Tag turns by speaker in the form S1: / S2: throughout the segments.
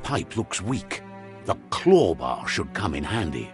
S1: pipe looks weak. The claw bar should come in handy.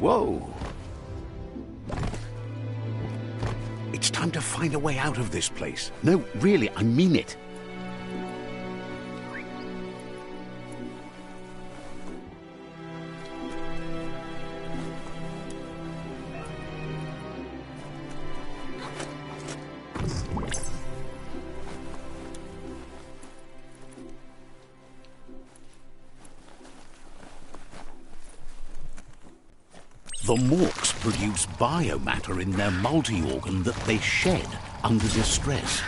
S1: Whoa! It's time to find a way out of this place. No, really, I mean it. The Morks produce biomatter in their multi-organ that they shed under distress.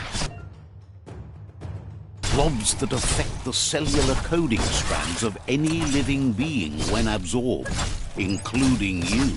S1: Blobs that affect the cellular coding strands of any living being when absorbed, including you.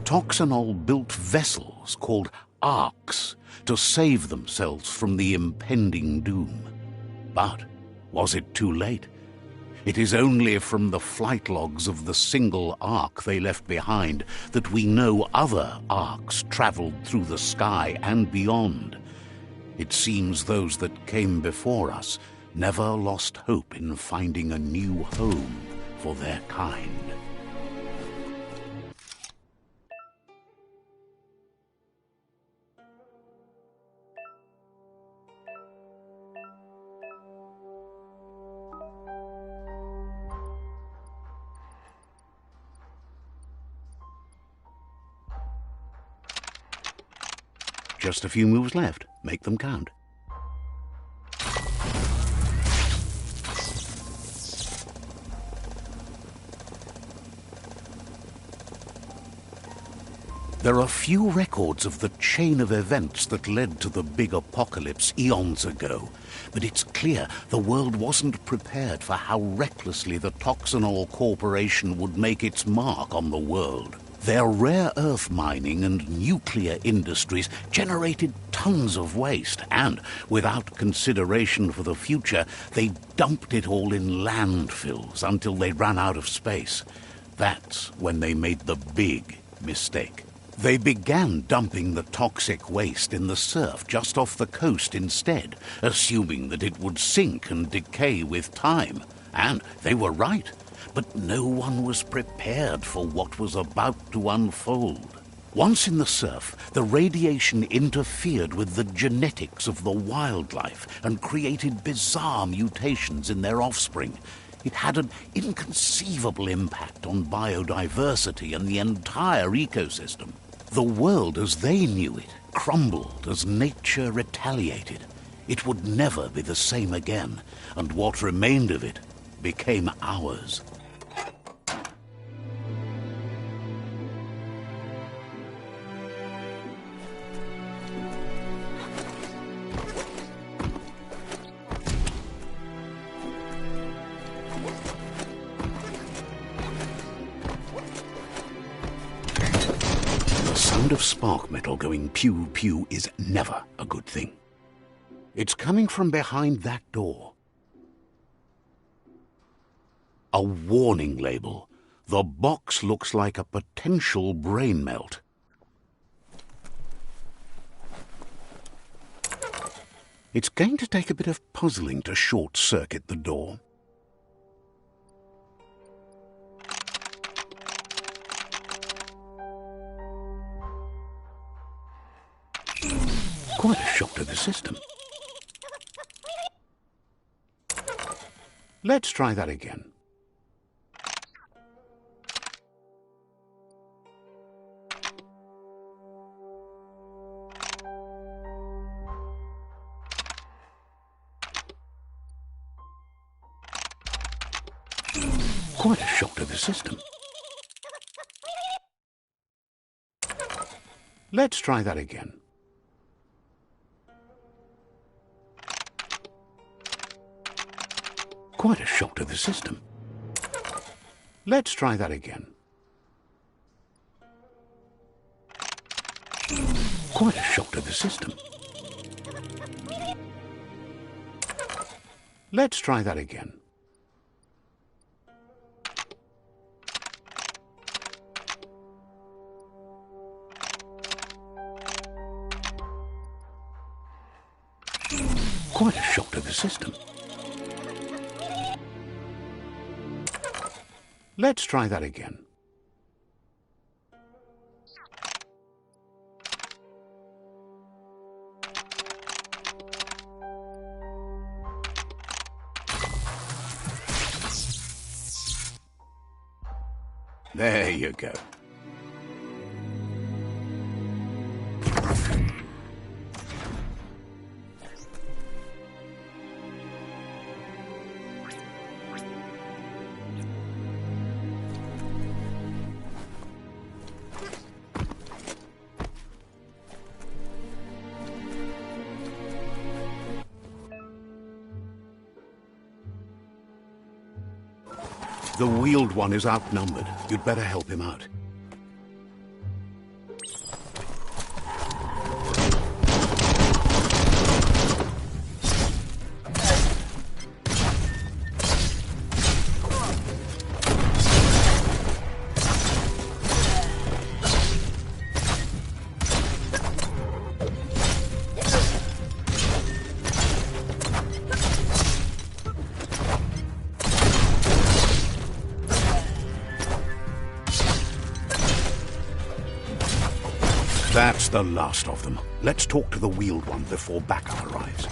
S1: Toxanol built vessels called arks to save themselves from the impending doom. But was it too late? It is only from the flight logs of the single ark they left behind that we know other arks traveled through the sky and beyond. It seems those that came before us never lost hope in finding a new home for their kind. Just a few moves left. Make them count. There are few records of the chain of events that led to the big apocalypse eons ago, but it's clear the world wasn't prepared for how recklessly the Toxanol Corporation would make its mark on the world. Their rare earth mining and nuclear industries generated tons of waste, and without consideration for the future, they dumped it all in landfills until they ran out of space. That's when they made the big mistake. They began dumping the toxic waste in the surf just off the coast instead, assuming that it would sink and decay with time. And they were right. But no one was prepared for what was about to unfold. Once in the surf, the radiation interfered with the genetics of the wildlife and created bizarre mutations in their offspring. It had an inconceivable impact on biodiversity and the entire ecosystem. The world as they knew it crumbled as nature retaliated. It would never be the same again, and what remained of it became ours. The sound of spark metal going pew-pew is never a good thing. It's coming from behind that door. A warning label. The box looks like a potential brain melt. It's going to take a bit of puzzling to short-circuit the door. Quite a shock to the system. Let's try that again. Quite a shock to the system. Let's try that again. Quite a shock to the system. Let's try that again. Quite a shock to the system. Let's try that again. Quite a shock to the system. Let's try that again. There you go. The wheeled one is outnumbered. You'd better help him out. That's the last of them. Let's talk to the wheeled one before backup arrives.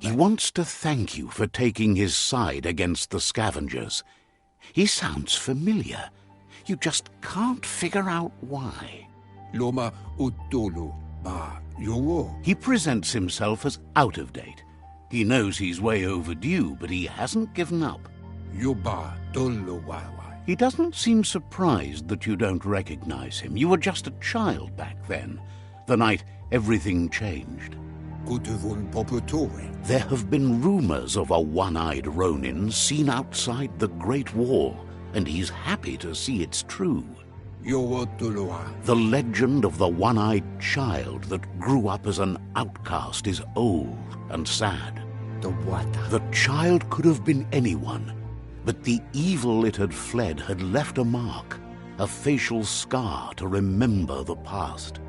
S2: He
S1: wants to thank you for taking his side against the scavengers. He sounds familiar. You just can't figure out why.
S2: Loma utulu ba yowo.
S1: He presents himself as out of date. He knows he's way overdue, but he hasn't given up.
S2: Yoba dolo wawa.
S1: He doesn't seem surprised that you don't recognize him. You were just a child back then, the night everything changed. There have been rumors of a one-eyed Ronin seen outside the Great Wall, and he's happy to see it's true. The legend of the one-eyed child that grew up as an outcast is old and sad. The child could have been anyone, but the evil it had fled had left a mark, a facial scar to remember the past.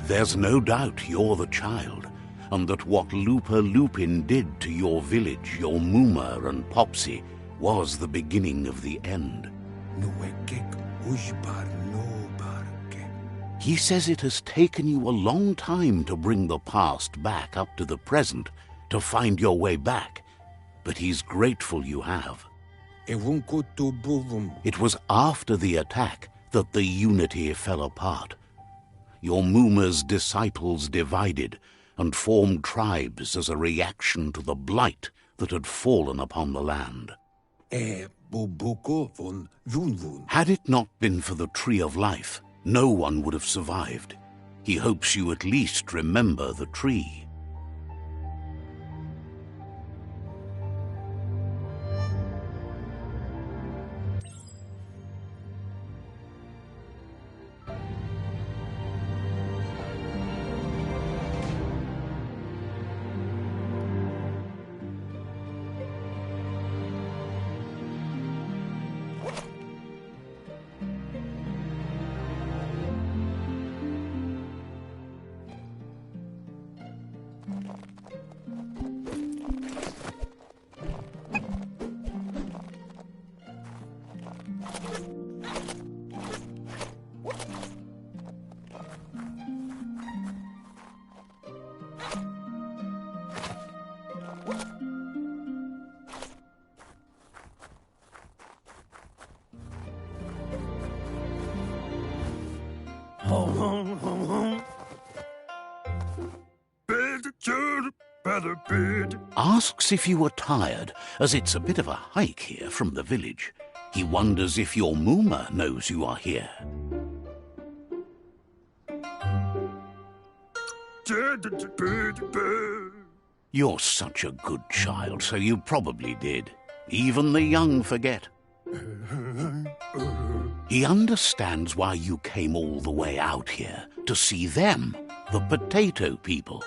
S1: There's no doubt you're the child, and that what Lupa Lupin did to your village, your Muma and Popsy, was the beginning of the end. He says it has taken you a long time to bring the past back up to the present, to find your way back, but he's grateful you have. It was after the attack that the unity fell apart. Your Muma's disciples divided and formed tribes as a reaction to the blight that had fallen upon the land. Had it not been for the Tree of Life, no one would have survived. He hopes you at least remember the tree. Asks if you are tired, as it's a bit of a hike here from the village. He wonders if your Muma knows you are here. You're such a good child, so you probably did. Even the young forget. He understands why you came all the way out here, to see them, the potato people.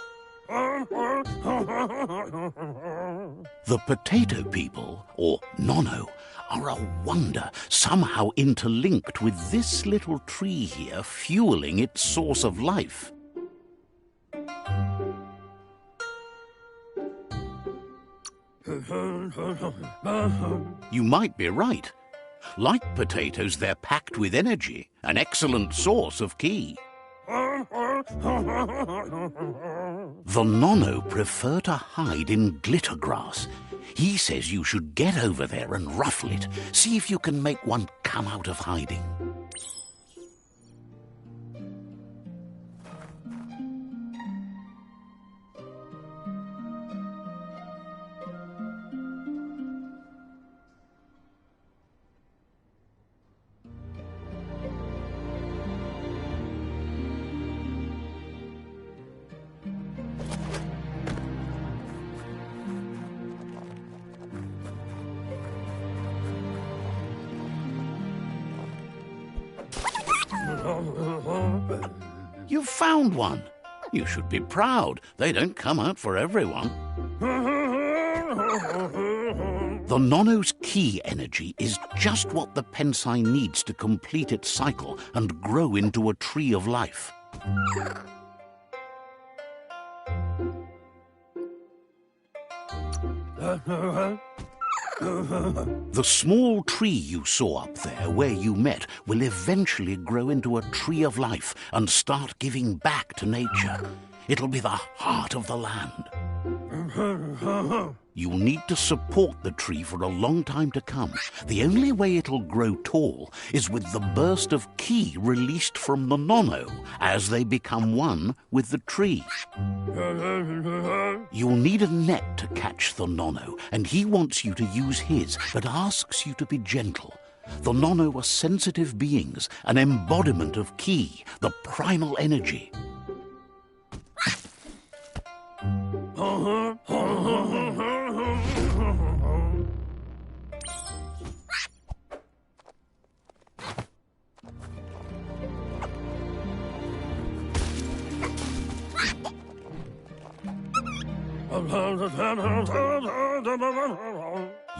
S1: The potato people, or Nono, are a wonder, somehow interlinked with this little tree here, fueling its source of life. You might be right. Like potatoes, they're packed with energy, an excellent source of ki. The Nono prefer to hide in glitter grass. He says you should get over there and ruffle it. See if you can make one come out of hiding. You've found one. You should be proud. They don't come out for everyone. The Nono's ki energy is just what the Pensai needs to complete its cycle and grow into a tree of life. The small tree you saw up there where you met will eventually grow into a tree of life and start giving back to nature. It'll be the heart of the land. You'll need to support the tree for a long time to come. The only way it'll grow tall is with the burst of ki released from the Nono as they become one with the tree. You'll need a net to catch the Nono, and he wants you to use his, but asks you to be gentle. The Nono are sensitive beings, an embodiment of ki, the primal energy.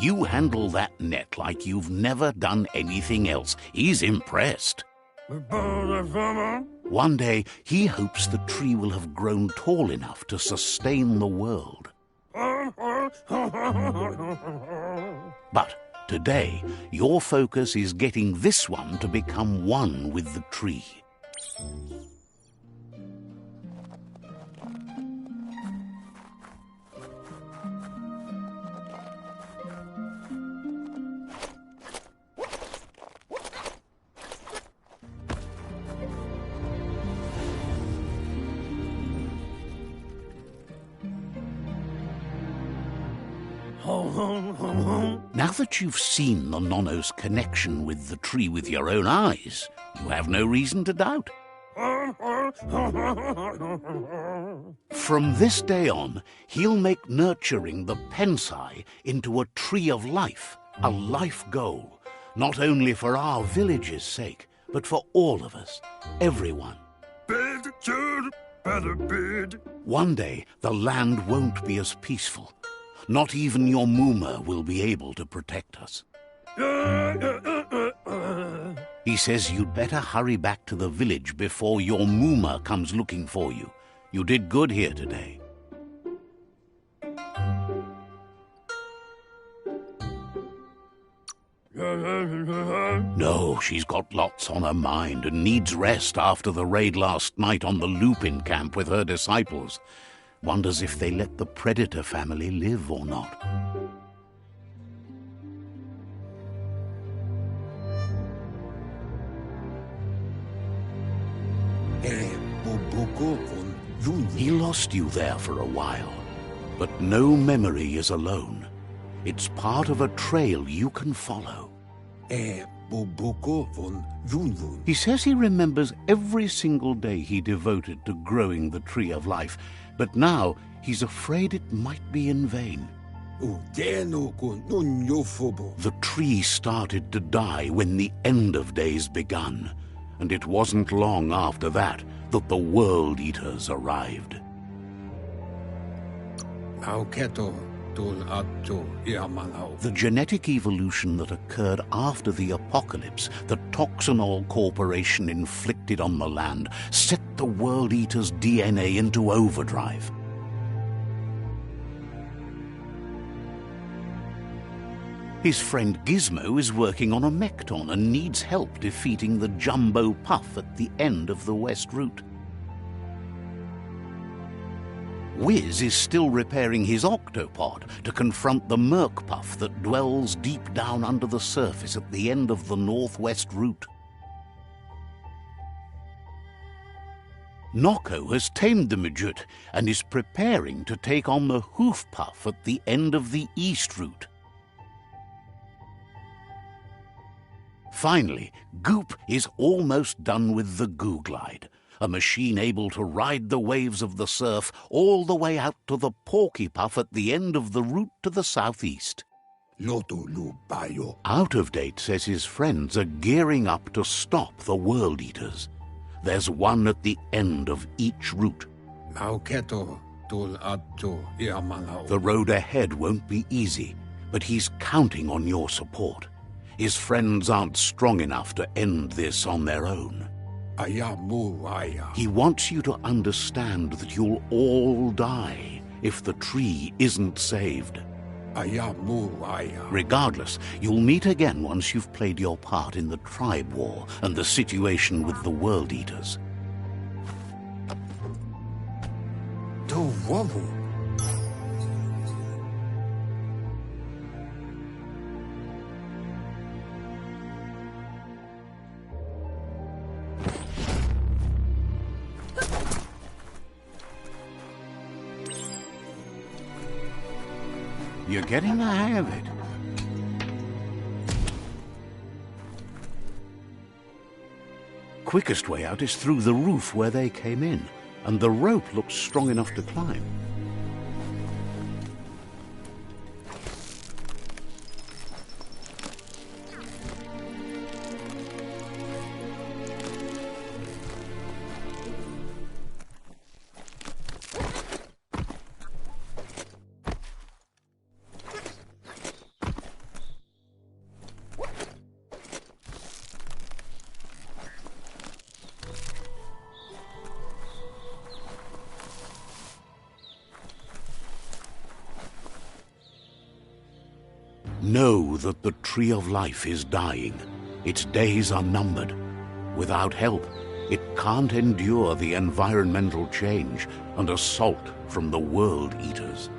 S1: You handle that net like you've never done anything else. He's impressed. One day, he hopes the tree will have grown tall enough to sustain the world. But today, your focus is getting this one to become one with the tree. Now that you've seen the Nono's connection with the tree with your own eyes, you have no reason to doubt. From this day on, he'll make nurturing the Pensai into a tree of life, a life goal, not only for our village's sake, but for all of us, everyone. One day, the land won't be as peaceful. Not even your Muma will be able to protect us. He says you'd better hurry back to the village before your Muma comes looking for you. You did good here today. No, she's got lots on her mind and needs rest after the raid last night on the Lupin camp with her disciples. Wonders if they let the Predator family live or not. He lost you there for a while, but no memory is alone. It's part of a trail you can follow. He says he remembers every single day he devoted to growing the Tree of Life, but now he's afraid it might be in vain. The tree started to die when the end of days begun, and it wasn't long after that that the World Eaters arrived. The genetic evolution that occurred after the apocalypse that Toxanol Corporation inflicted on the land set the World Eater's DNA into overdrive. His friend Gizmo is working on a Mekton and needs help defeating the Jumbo Puff at the end of the West Route. Wiz is still repairing his octopod to confront the Merc Puff that dwells deep down under the surface at the end of the Northwest Route. Noko has tamed the Midget and is preparing to take on the Hoof Puff at the end of the East Route. Finally, Goop is almost done with the Googlide, a machine able to ride the waves of the surf all the way out to the Porky Puff at the end of the route to the southeast. Out of Date says his friends are gearing up to stop the World Eaters. There's one at the end of each route.
S2: Mauketo tul atto iamalao.
S1: The road ahead won't be easy, but he's counting on your support. His friends aren't strong enough to end this on their own.
S2: Ayamu aya.
S1: He wants you to understand that you'll all die if the tree isn't saved.
S2: Ayamu aya.
S1: Regardless, you'll meet again once you've played your part in the tribe war and the situation with the World Eaters.
S2: To wavu.
S1: You're getting the hang of it. Quickest way out is through the roof where they came in, and the rope looks strong enough to climb. Know that the Tree of Life is dying. Its days are numbered. Without help, it can't endure the environmental change and assault from the World Eaters.